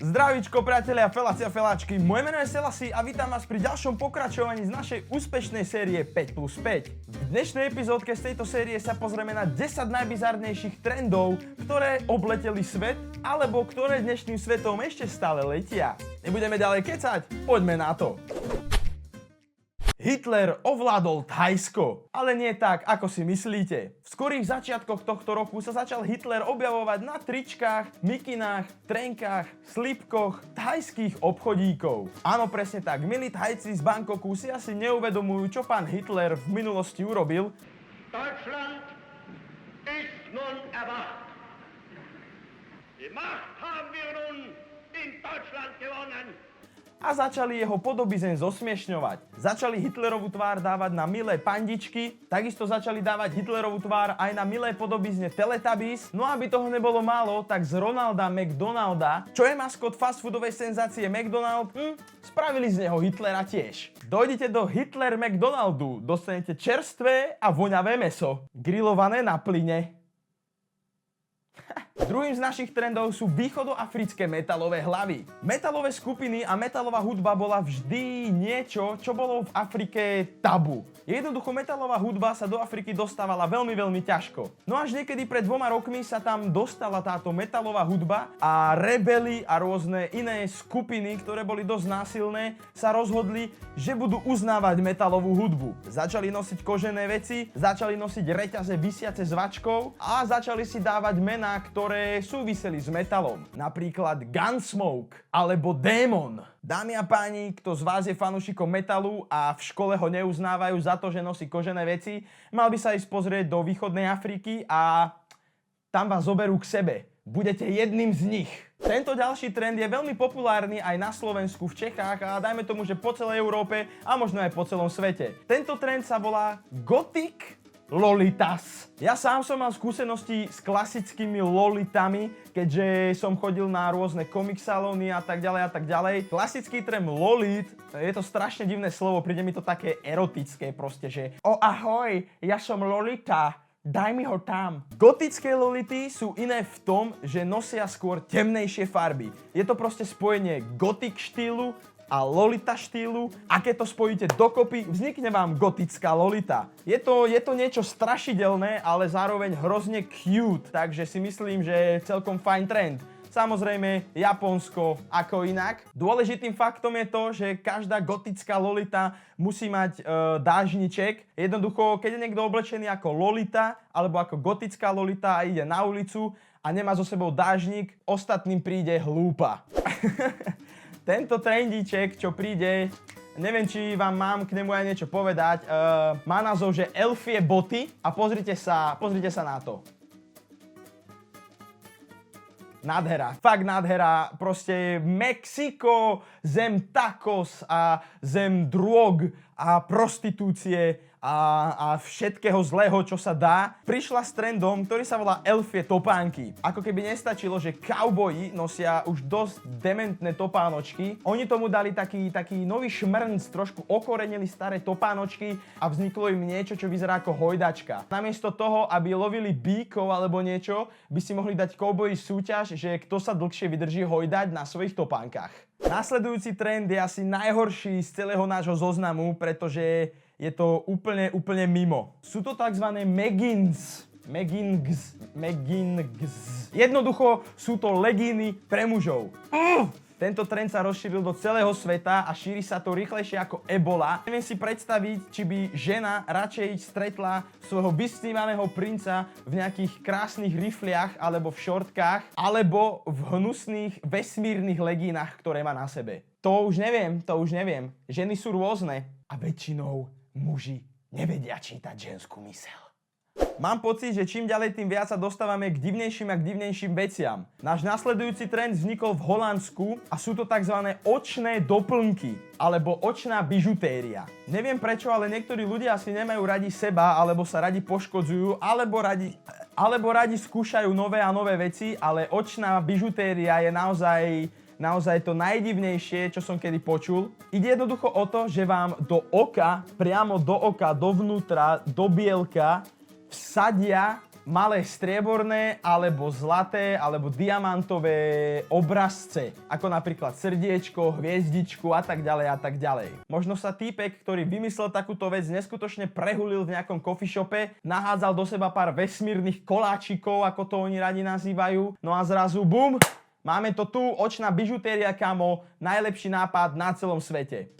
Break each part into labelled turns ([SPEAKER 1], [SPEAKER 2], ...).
[SPEAKER 1] Zdravíčko, priatelia, feláci a feláčky, moje meno je Selassie a vítam vás pri ďalšom pokračovaní z našej úspešnej série 5+5. V dnešnej epizódke z tejto série sa pozrieme na 10 najbizarnejších trendov, ktoré obleteli svet, alebo ktoré dnešným svetom ešte stále letia. Nebudeme ďalej kecať, poďme na to. Hitler ovládol Thajsko, ale nie tak, ako si myslíte. V skorých začiatkoch tohto roku sa začal Hitler objavovať na tričkách, mikinách, trenkách, slipkoch thajských obchodíkov. Áno, presne tak, milí Thajci z Bangkoku si asi neuvedomujú, čo pán Hitler v minulosti urobil.
[SPEAKER 2] Deutschland ist nun erwacht. Die Macht haben wir nun in Deutschland gewonnen.
[SPEAKER 1] A začali jeho podobizeň zosmiešňovať. Začali Hitlerovú tvár dávať na milé pandičky, takisto začali dávať Hitlerovú tvár aj na milé podobizne Teletubbies. No aby toho nebolo málo, tak z Ronalda McDonalda, čo je maskot fast foodovej senzácie McDonald, spravili z neho Hitlera tiež. Dojdete do Hitler McDonaldu, dostanete čerstvé a voňavé mäso, grillované na plyne. Druhým z našich trendov sú východoafrické metalové hlavy. Metalové skupiny a metalová hudba bola vždy niečo, čo bolo v Afrike tabu. Jednoducho metalová hudba sa do Afriky dostávala veľmi ťažko. No až niekedy pred 2 rokmi sa tam dostala táto metalová hudba a rebeli a rôzne iné skupiny, ktoré boli dosť násilné, sa rozhodli, že budú uznávať metalovú hudbu. Začali nosiť kožené veci, začali nosiť reťaze visiace s vačkou a začali si dávať mená, ktoré súviseli s metalom. Napríklad Gunsmoke alebo Demon. Dámy a páni, kto z vás je fanúšikom metalu a v škole ho neuznávajú za to, že nosí kožené veci, mal by sa ísť pozrieť do východnej Afriky a tam vás zoberú k sebe. Budete jedným z nich. Tento ďalší trend je veľmi populárny aj na Slovensku, v Čechách a dajme tomu, že po celej Európe a možno aj po celom svete. Tento trend sa volá Gothic Lolitas. Ja sám som mal skúsenosti s klasickými lolitami, keďže som chodil na rôzne komik salóny a tak ďalej. Klasický trend lolit, je to strašne divné slovo, príde mi to také erotické proste, že ahoj, ja som lolita, daj mi ho tam. Gotické lolity sú iné v tom, že nosia skôr temnejšie farby. Je to proste spojenie gotik štýlu a lolita štýlu a keď to spojíte dokopy, vznikne vám gotická lolita. Je to niečo strašidelné, ale zároveň hrozne cute, takže si myslím, že je celkom fajn trend. Samozrejme, Japonsko ako inak. Dôležitým faktom je to, že každá gotická lolita musí mať dážniček. Jednoducho, keď je niekto oblečený ako lolita alebo ako gotická lolita a ide na ulicu a nemá so sebou dážnik, ostatným príde hlúpa. Tento trendíček, čo príde, neviem, či vám mám k nemu aj niečo povedať, má názov, že elfie boty a pozrite sa na to. Nádhera, fakt nádhera, proste Mexiko, zem tacos a zem drog a prostitúcie a všetkého zlého, čo sa dá, prišla s trendom, ktorý sa volá elfie topánky. Ako keby nestačilo, že kauboji nosia už dosť dementné topánočky, oni tomu dali taký nový šmrnc, trošku okorenili staré topánočky a vzniklo im niečo, čo vyzerá ako hojdačka. Namiesto toho, aby lovili bíkov alebo niečo, by si mohli dať kauboji súťaž, že kto sa dlhšie vydrží hojdať na svojich topánkach. Nasledujúci trend je asi najhorší z celého nášho zoznamu, pretože je to úplne mimo. Sú to tzv. Meggings. Jednoducho sú to legíny pre mužov. Tento trend sa rozšíril do celého sveta a šíri sa to rýchlejšie ako ebola. Neviem si predstaviť, či by žena radšej stretla svojho vysnívaného princa v nejakých krásnych rifliach alebo v šortkách, alebo v hnusných vesmírnych legínach, ktoré má na sebe. To už neviem. Ženy sú rôzne a väčšinou muži nevedia čítať ženskú myseľ. Mám pocit, že čím ďalej, tým viac sa dostávame k divnejším a k divnejším veciam. Náš nasledujúci trend vznikol v Holandsku a sú to tzv. Očné doplnky alebo očná bižutéria. Neviem prečo, ale niektorí ľudia asi nemajú radi seba, alebo sa radi poškodzujú, alebo radi skúšajú nové a nové veci, ale očná bižutéria je naozaj to najdivnejšie, čo som kedy počul. Ide jednoducho o to, že vám do oka, priamo do oka, dovnútra, do bielka vsadia malé strieborné, alebo zlaté, alebo diamantové obrazce, ako napríklad srdiečko, hviezdičku a tak ďalej a tak ďalej. Možno sa týpek, ktorý vymyslel takúto vec, neskutočne prehulil v nejakom coffee shope, nahádzal do seba pár vesmírnych koláčikov, ako to oni radi nazývajú, no a zrazu bum, máme to tu, očná bižutéria, kamo, najlepší nápad na celom svete.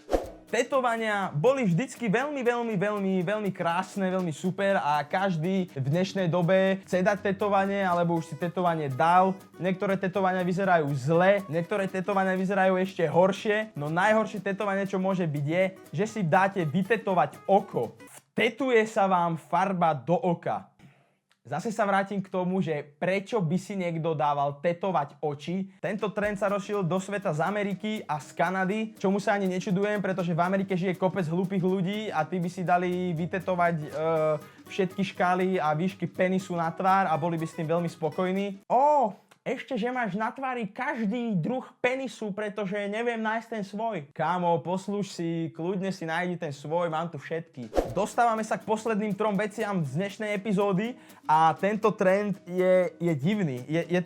[SPEAKER 1] Tetovania boli vždycky veľmi krásne, veľmi super a každý v dnešnej dobe chce dať tetovanie alebo už si tetovanie dal. Niektoré tetovania vyzerajú zle, niektoré tetovania vyzerajú ešte horšie, no najhoršie tetovanie, čo môže byť je, že si dáte vytetovať oko. Vtetuje sa vám farba do oka. Zase sa vrátim k tomu, že prečo by si niekto dával tetovať oči. Tento trend sa rozšiel do sveta z Ameriky a z Kanady, čomu sa ani nečudujem, pretože v Amerike žije kopec hlúpych ľudí a tí by si dali vytetovať všetky škály a výšky penisu na tvár a boli by s tým veľmi spokojní. Ešte, že máš na tvári každý druh penisu, pretože neviem nájsť ten svoj. Kámo, poslúž si, kľudne si nájdi ten svoj, mám tu všetky. Dostávame sa k posledným 3 veciam z dnešnej epizódy a tento trend je divný. Je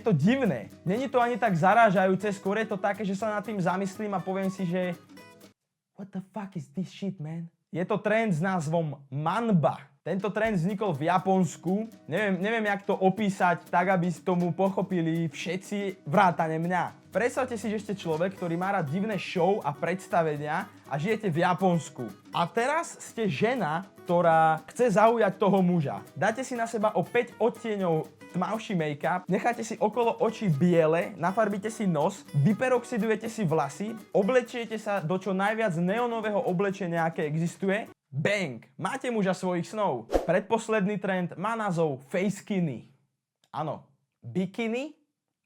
[SPEAKER 1] to divné. Není to ani tak zarážajúce, skôr je to také, že sa nad tým zamyslím a poviem si, že what the fuck is this shit, man? Je to trend s názvom Manba. Tento trend vznikol v Japonsku. Neviem, jak to opísať tak, aby si tomu pochopili všetci vrátane mňa. Predstavte si, že ste človek, ktorý má rád divné show a predstavenia a žijete v Japonsku. A teraz ste žena, ktorá chce zaujať toho muža. Dáte si na seba o 5 odtieňov tmavší make-up, necháte si okolo očí biele, nafarbíte si nos, vyperoxidujete si vlasy, oblečiete sa do čo najviac neonového oblečenia, aké existuje. Bang! Máte muža svojich snov. Predposledný trend má názov face skinny. Áno, bikini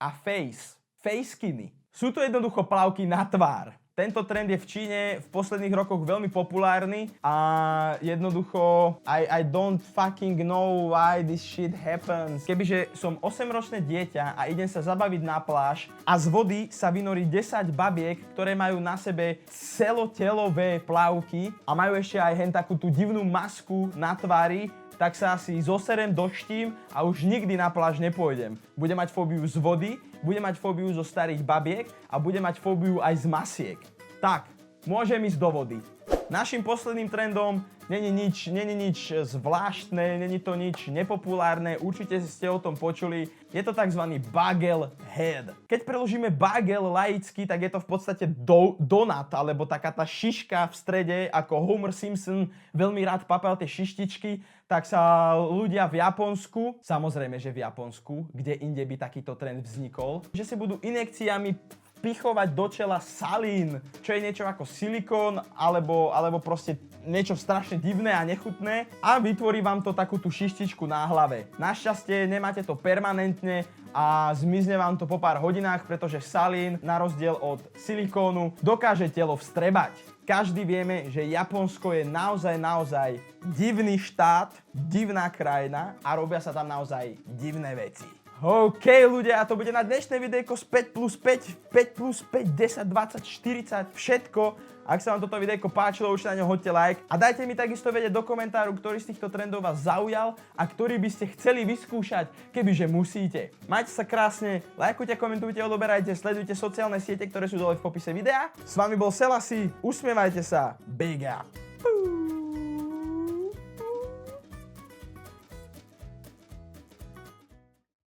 [SPEAKER 1] a face. Face skinny. Sú to jednoducho plavky na tvár. Tento trend je v Číne v posledných rokoch veľmi populárny a jednoducho I don't fucking know why this shit happens. Kebyže som 8-ročné dieťa a idem sa zabaviť na pláž a z vody sa vynorí 10 babiek, ktoré majú na sebe celotelové plavky a majú ešte aj hen takú tú divnú masku na tvári, tak sa asi zoserem do štím a už nikdy na pláž nepôjdem. Budem mať fóbiu z vody, budem mať fóbiu zo starých babiek a budem mať fóbiu aj z masiek. Tak, môžem ísť do vody. Našim posledným trendom není nič zvláštne, není to nič nepopulárne, určite ste o tom počuli. Je to tzv. Bagel head. Keď preložíme bagel laicky, tak je to v podstate donut, alebo taká tá šiška v strede, ako Homer Simpson veľmi rád papal tie šištičky, tak sa ľudia v Japonsku, samozrejme, že v Japonsku, kde inde by takýto trend vznikol, že si budú injekciami pichovať do čela salín, čo je niečo ako silikón, alebo proste niečo strašne divné a nechutné a vytvorí vám to takú tú šištičku na hlave. Našťastie nemáte to permanentne a zmizne vám to po pár hodinách, pretože salín, na rozdiel od silikónu, dokáže telo vstrebať. Každý vieme, že Japonsko je naozaj divný štát, divná krajina a robia sa tam naozaj divné veci. OK ľudia, a to bude na dnešné videjko z 5+5, 5+5, 10, 20, 40, všetko. Ak sa vám toto videjko páčilo, určite na ňo hoďte like. A dajte mi takisto vedieť do komentáru, ktorý z týchto trendov vás zaujal a ktorý by ste chceli vyskúšať, kebyže musíte. Majte sa krásne, lajkujte, komentujte, odoberajte, sledujte sociálne siete, ktoré sú dole v popise videa. S vami bol Selassie, usmievajte sa, big up.